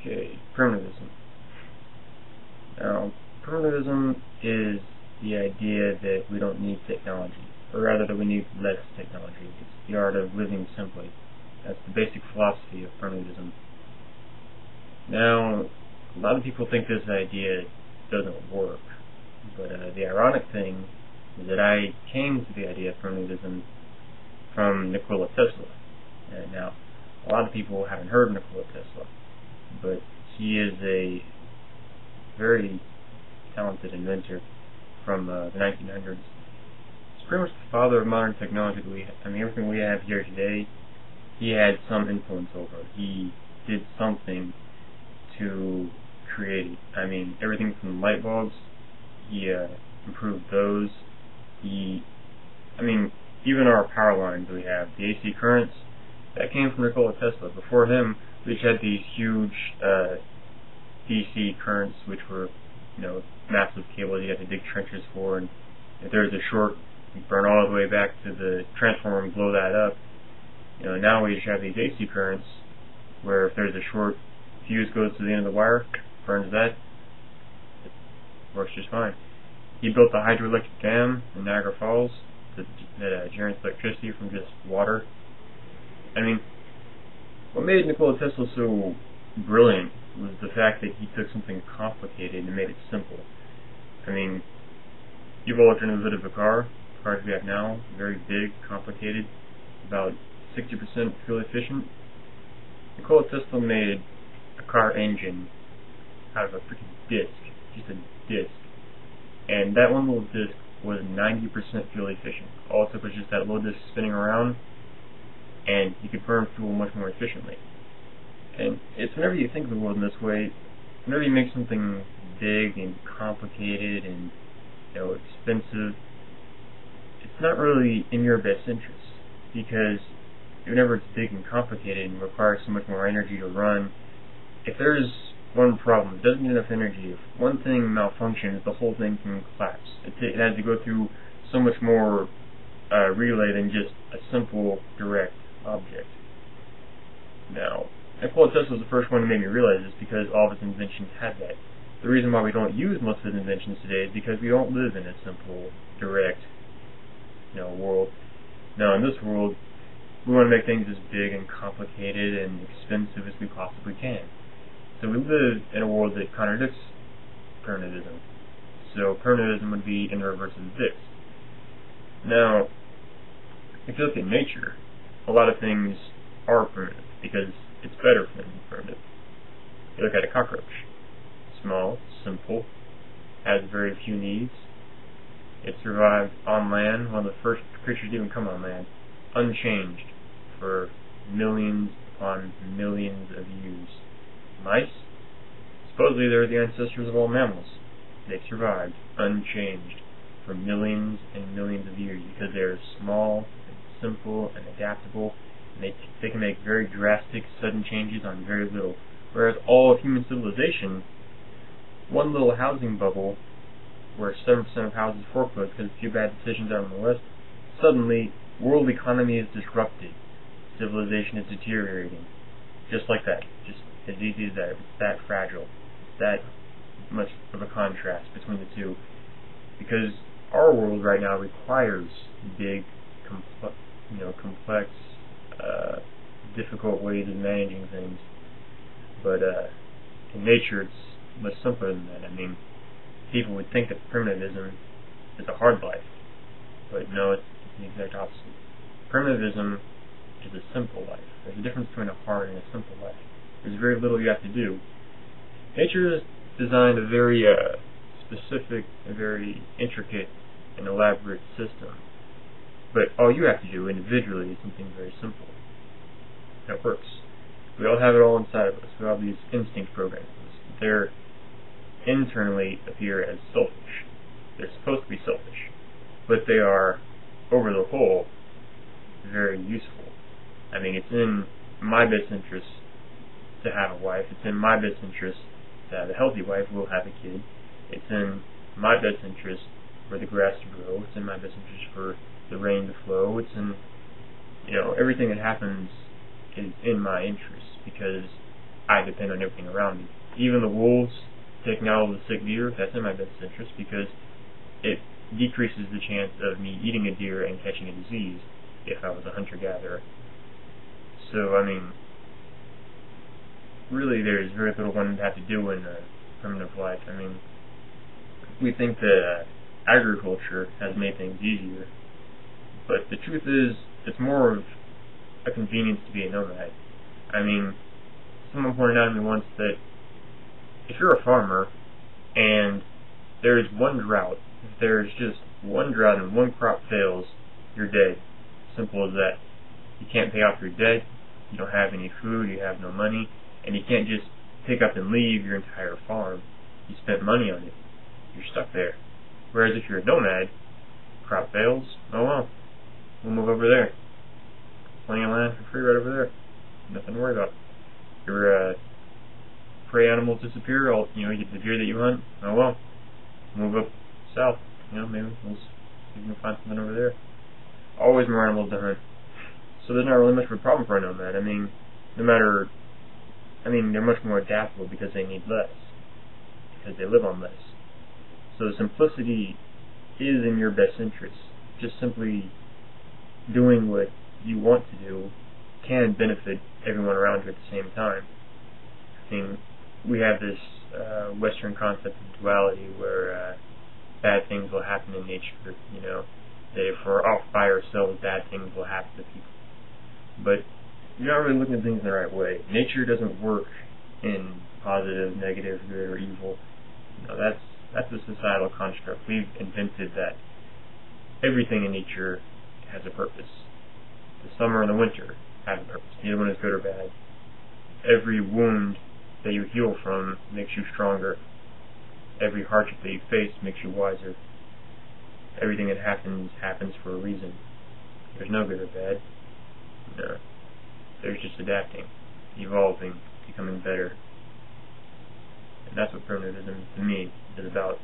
Okay, primitivism. Now, primitivism is the idea that we don't need technology, or rather that we need less technology. It's the art of living simply. That's the basic philosophy of primitivism. Now, a lot of people think this idea doesn't work, but the ironic thing is that I came to the idea of primitivism from Nikola Tesla. Now, a lot of people haven't heard of Nikola Tesla, but he is a very talented inventor from the 1900s. He's pretty much the father of modern technology that we have. I mean, everything we have here today, he had some influence over. He did something to create it. I mean, everything from light bulbs, he improved those. Even our power lines we have, the AC currents, that came from Nikola Tesla. Before him, we just had these huge DC currents, which were, massive cables you had to dig trenches for, and if there was a short, you burn all the way back to the transformer and blow that up. Now we just have these AC currents, where if there's a short, fuse goes to the end of the wire, burns that, it works just fine. He built the hydroelectric dam in Niagara Falls that generates electricity from just water. I mean, what made Nikola Tesla so brilliant was the fact that he took something complicated and made it simple. I mean, you've all looked into the hood of a car. The cars we have now, very big, complicated, about 60% fuel efficient. Nikola Tesla made a car engine out of a freaking disc, just a disc. And that one little disc was 90% fuel efficient. All it took was just that little disc spinning around, and you could burn fuel much more efficiently. And it's whenever you think of the world in this way, whenever you make something big and complicated and expensive, it's not really in your best interest, because whenever it's big and complicated and requires so much more energy to run, if there's one problem, it doesn't get enough energy. If one thing malfunctions, the whole thing can collapse. It has to go through so much more relay than just a simple, direct object. Now, Nikola Tesla was the first one who made me realize this, because all of his inventions had that. The reason why we don't use most of his inventions today is because we don't live in a simple, direct, world. Now, in this world, we want to make things as big and complicated and expensive as we possibly can. So we live in a world that contradicts primitivism. So primitivism would be in the reverse of this. Now, if you look at nature, a lot of things are primitive because it's better for them to be primitive. You look at a cockroach. Small, simple, has very few needs. It survived on land, one of the first creatures to even come on land, unchanged for millions upon millions of years. Mice, supposedly they're the ancestors of all mammals. They survived unchanged for millions and millions of years because they're small and simple and adaptable, and they can make very drastic, sudden changes on very little. Whereas all of human civilization, one little housing bubble where 7% of houses foreclosed because of a few bad decisions out on the West, suddenly world economy is disrupted. Civilization is deteriorating. Just like that. Just as easy as that. It's that fragile. It's that much of a contrast between the two. Because our world right now requires big, complex, difficult ways of managing things. But in nature, it's much simpler than that. I mean, people would think that primitivism is a hard life. But no, it's the exact opposite. Primitivism is a simple life. There's a difference between a hard and a simple life. There's very little you have to do. Nature has designed a very specific, a very intricate and elaborate system. But all you have to do individually is something very simple. That works. We all have it all inside of us. We all have these instinct programs. They're internally appear as selfish. They're supposed to be selfish. But they are, over the whole, very useful. I mean, it's in my best interest to have a wife. It's in my best interest to have a healthy wife who will have a kid. It's in my best interest for the grass to grow. It's in my best interest for the rain to flow. It's in, everything that happens is in my interest, because I depend on everything around me. Even the wolves taking out all the sick deer, that's in my best interest because it decreases the chance of me eating a deer and catching a disease if I was a hunter-gatherer. So, I mean, really there's very little one would have to do in primitive life. I mean, we think that agriculture has made things easier, but the truth is, it's more of a convenience to be a nomad. I mean, someone pointed out to me once that if you're a farmer and there's one drought, if there's just one drought and one crop fails, you're dead. Simple as that. You can't pay off your debt, you don't have any food, you have no money, and you can't just pick up and leave your entire farm. You spent money on it. You're stuck there. Whereas if you're a nomad, crop fails, oh well, we'll move over there. Plenty of land for free right over there. Nothing to worry about. Your prey animals disappear, you get the deer that you hunt, oh well, move up south. Maybe we'll see if we can find something over there. Always more animals to hunt. So there's not really much of a problem for a nomad. I mean, they're much more adaptable because they need less. Because they live on less. So simplicity is in your best interest. Just simply doing what you want to do can benefit everyone around you at the same time. I mean, we have this Western concept of duality where bad things will happen in nature, that if we're off by ourselves, bad things will happen to people. But you're not really looking at things in the right way. Nature doesn't work in positive, negative, good, or evil. That's a societal construct. We've invented that everything in nature has a purpose. The summer and the winter have a purpose. Neither one is good or bad. Every wound that you heal from makes you stronger. Every hardship that you face makes you wiser. Everything that happens for a reason. There's no good or bad. No. There's just adapting, evolving, becoming better. And that's what primitivism, to me, is about.